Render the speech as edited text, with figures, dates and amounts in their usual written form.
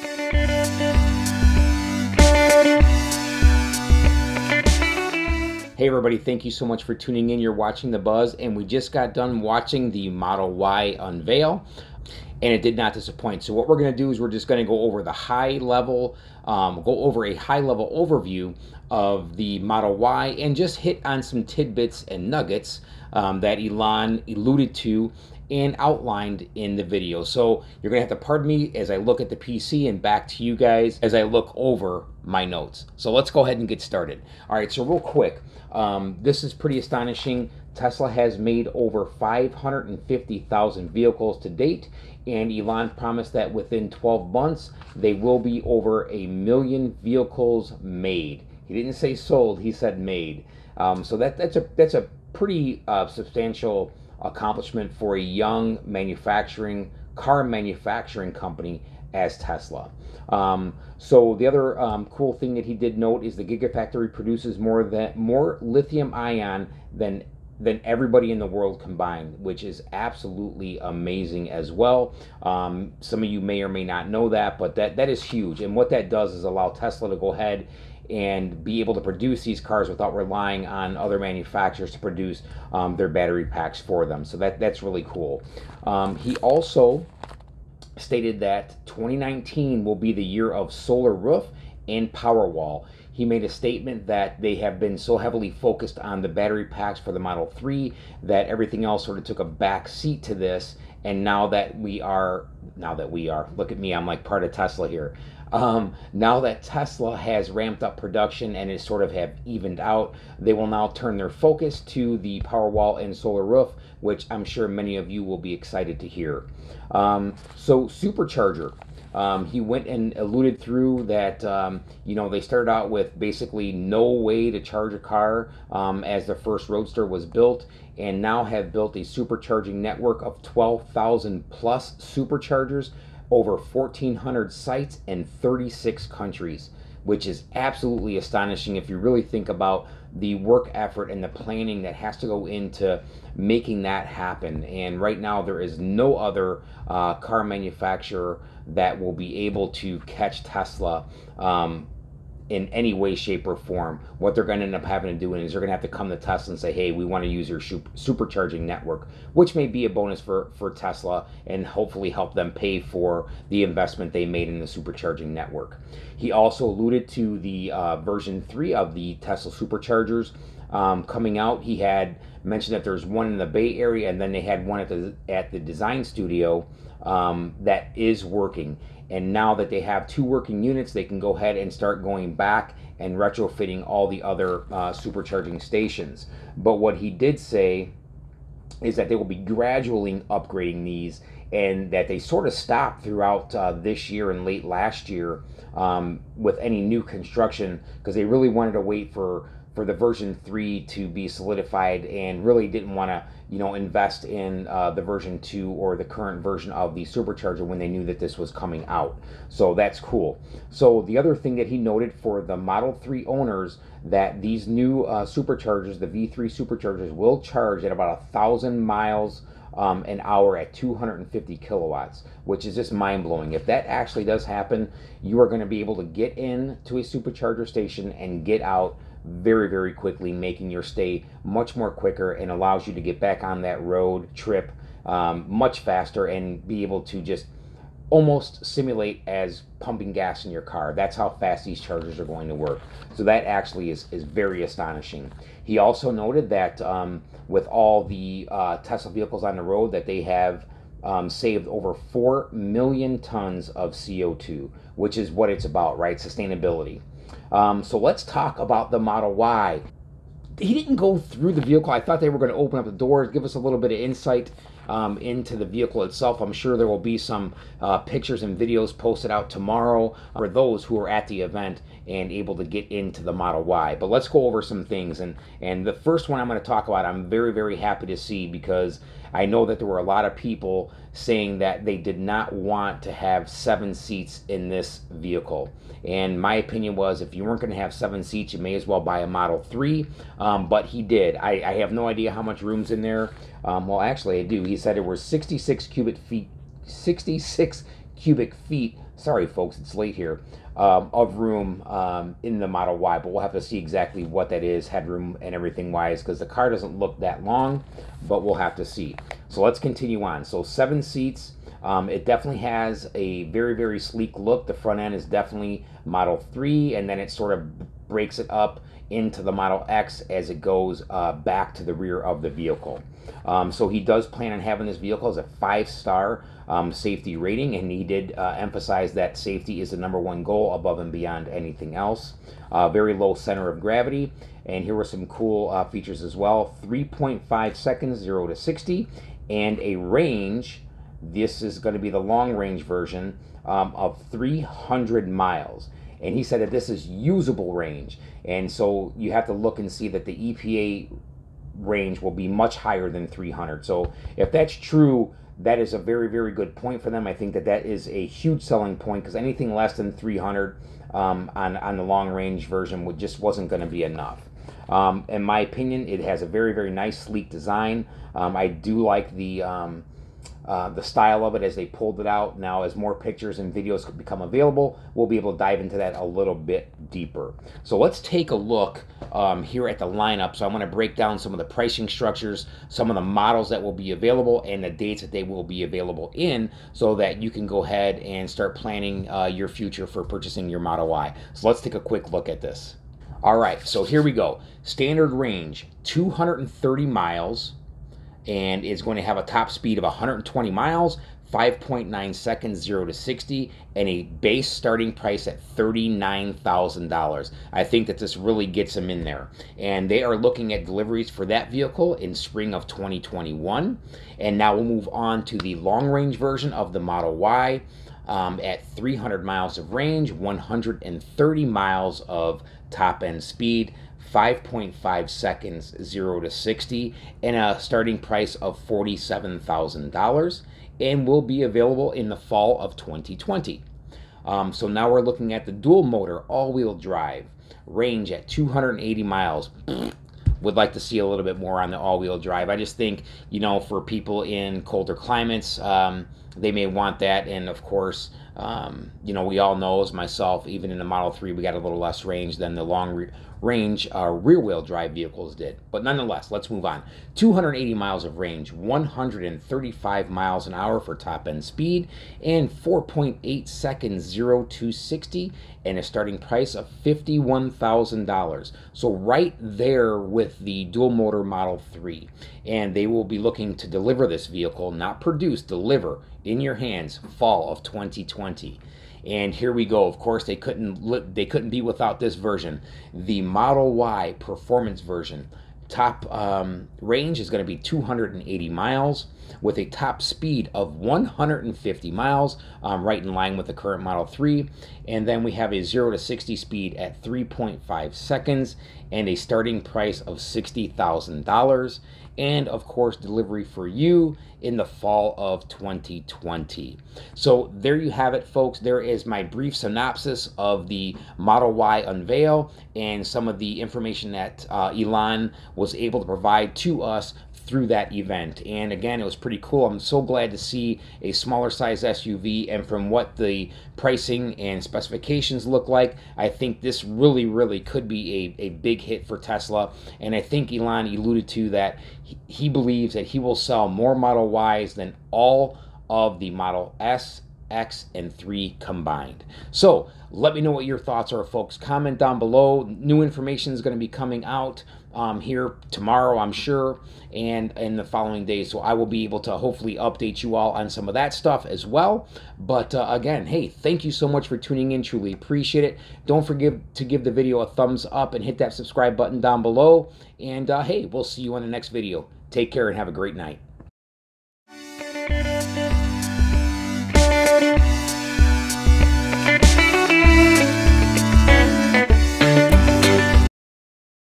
Hey everybody, thank you so much for tuning in. You're watching The Buzz, and we just got done watching the Model Y Unveil, and it did not disappoint. So what we're going to do is we're just going to go over the high level, a high level overview of the Model Y and just hit on some tidbits and nuggets that Elon alluded to and outlined in the video. So you're going to have to pardon me as I look at the PC and back to you guys as I look over my notes. So let's go ahead and get started. All right, so real quick, this is pretty astonishing. Tesla has made over 550,000 vehicles to date, and Elon promised that within 12 months, they will be over 1 million vehicles made. He didn't say sold, he said made. So that's a pretty substantial accomplishment for a young car manufacturing company as Tesla. So the other cool thing that he did note is the Gigafactory produces more lithium ion than everybody in the world combined, which is absolutely amazing as well. Some of you may or may not know that, but that is huge. And what that does is allow Tesla to go ahead and be able to produce these cars without relying on other manufacturers to produce their battery packs for them. So that's really cool. He also stated that 2019 will be the year of solar roof and Powerwall. He made a statement that they have been so heavily focused on the battery packs for the Model 3 that everything else sort of took a back seat to this. And now that we are, look at me, I'm like part of Tesla here. Now that Tesla has ramped up production and is sort of have evened out, they will now turn their focus to the Powerwall and solar roof, which I'm sure many of you will be excited to hear. So supercharger. He went and alluded through that, they started out with basically no way to charge a car as the first Roadster was built, and now have built a supercharging network of 12,000 plus superchargers, over 1,400 sites in 36 countries, which is absolutely astonishing if you really think about the work effort and the planning that has to go into making that happen. And right now there is no other car manufacturer that will be able to catch Tesla in any way, shape, or form. What they're going to end up having to do is they're going to have to come to Tesla and say, hey, we want to use your supercharging network, which may be a bonus for Tesla and hopefully help them pay for the investment they made in the supercharging network. He also alluded to the version 3 of the Tesla superchargers coming out. He had mentioned that there's one in the Bay Area, and then they had one at the design studio that is working. And now that they have 2 working units, they can go ahead and start going back and retrofitting all the other supercharging stations. But what he did say is that they will be gradually upgrading these, and that they sort of stopped throughout this year and late last year with any new construction, because they really wanted to wait for the version 3 to be solidified and really didn't want to invest in the version 2 or the current version of the supercharger when they knew that this was coming out. So that's cool. So the other thing that he noted for the Model 3 owners, that these new superchargers, the V3 superchargers, will charge at about 1,000 miles an hour at 250 kilowatts, which is just mind-blowing. If that actually does happen, you are going to be able to get into a supercharger station and get out very, very quickly, making your stay much more quicker, and allows you to get back on that road trip much faster and be able to just almost simulate as pumping gas in your car. That's how fast these chargers are going to work. So that actually is very astonishing. He also noted that with all the Tesla vehicles on the road, that they have saved over 4 million tons of CO2, which is what it's about, right? Sustainability. So let's talk about the Model Y. He didn't go through the vehicle. I thought they were going to open up the doors, give us a little bit of insight into the vehicle itself. I'm sure there will be some pictures and videos posted out tomorrow for those who are at the event and able to get into the Model Y. But let's go over some things. And the first one I'm going to talk about, I'm very, very happy to see, because I know that there were a lot of people saying that they did not want to have 7 seats in this vehicle. And my opinion was, if you weren't going to have 7 seats, you may as well buy a Model 3. But he did. I have no idea how much room's in there. Well, actually, I do. He said it was 66 cubic feet, sorry folks, it's late here, of room in the Model Y, but we'll have to see exactly what that is, headroom and everything wise, because the car doesn't look that long, but we'll have to see. So let's continue on. So 7 seats. It definitely has a very, very sleek look. The front end is definitely Model 3, and then it sort of breaks it up into the Model X as it goes back to the rear of the vehicle. So he does plan on having this vehicle as a 5-star safety rating, and he did emphasize that safety is the #1 goal above and beyond anything else. Very low center of gravity, and here were some cool features as well. 3.5 seconds 0 to 60, and a range. This is going to be the long range version of 300 miles. And he said that this is usable range. And so you have to look and see that the EPA range will be much higher than 300. So if that's true, that is a very, very good point for them. I think that that is a huge selling point, because anything less than 300 on the long range version just wasn't going to be enough. In my opinion, it has a very, very nice, sleek design. I do like the style of it as they pulled it out. Now, as more pictures and videos become available, we'll be able to dive into that a little bit deeper. So let's take a look here at the lineup. So I'm going to break down some of the pricing structures, some of the models that will be available, and the dates that they will be available in, so that you can go ahead and start planning your future for purchasing your Model Y. So let's take a quick look at this. All right, so here we go. Standard range, 230 miles. And it's going to have a top speed of 120 miles, 5.9 seconds 0 to 60, and a base starting price at $39,000. I think that this really gets them in there. And they are looking at deliveries for that vehicle in spring of 2021. And now we'll move on to the long range version of the Model Y. At 300 miles of range, 130 miles of top end speed, 5.5 seconds 0 to 60, and a starting price of $47,000, and will be available in the fall of 2020. So now we're looking at the dual motor all-wheel drive, range at 280 miles. Would like to see a little bit more on the all-wheel drive. I just think, you know, for people in colder climates, they may want that. And of course, you know, we all know, as myself, even in the Model 3, we got a little less range than the long range rear-wheel drive vehicles did. But nonetheless, let's move on. 280 miles of range, 135 miles an hour for top-end speed, and 4.8 seconds 0 to 60, and a starting price of $51,000. So right there with the dual-motor Model 3. And they will be looking to deliver this vehicle, not produce, deliver in your hands fall of 2020. And here we go. Of course, they couldn't be without this version, the Model Y Performance version. Top range is going to be 280 miles with a top speed of 150 miles, right in line with the current Model 3. And then we have a 0 to 60 speed at 3.5 seconds and a starting price of $60,000. And of course, delivery for you in the fall of 2020. So there you have it, folks. There is my brief synopsis of the Model Y Unveil and some of the information that Elon was able to provide to us through that event. And again, it was pretty cool. I'm so glad to see a smaller size SUV, and from what the pricing and specifications look like, I think this really could be a big hit for Tesla. And I think Elon alluded to that he believes that he will sell more Model Ys than all of the Model S, X, and 3 combined. So let me know what your thoughts are, folks. Comment down below. New information is going to be coming out here tomorrow, I'm sure, and in the following days. So I will be able to hopefully update you all on some of that stuff as well. But again, hey, thank you so much for tuning in. Truly appreciate it. Don't forget to give the video a thumbs up and hit that subscribe button down below. And hey, we'll see you on the next video. Take care and have a great night.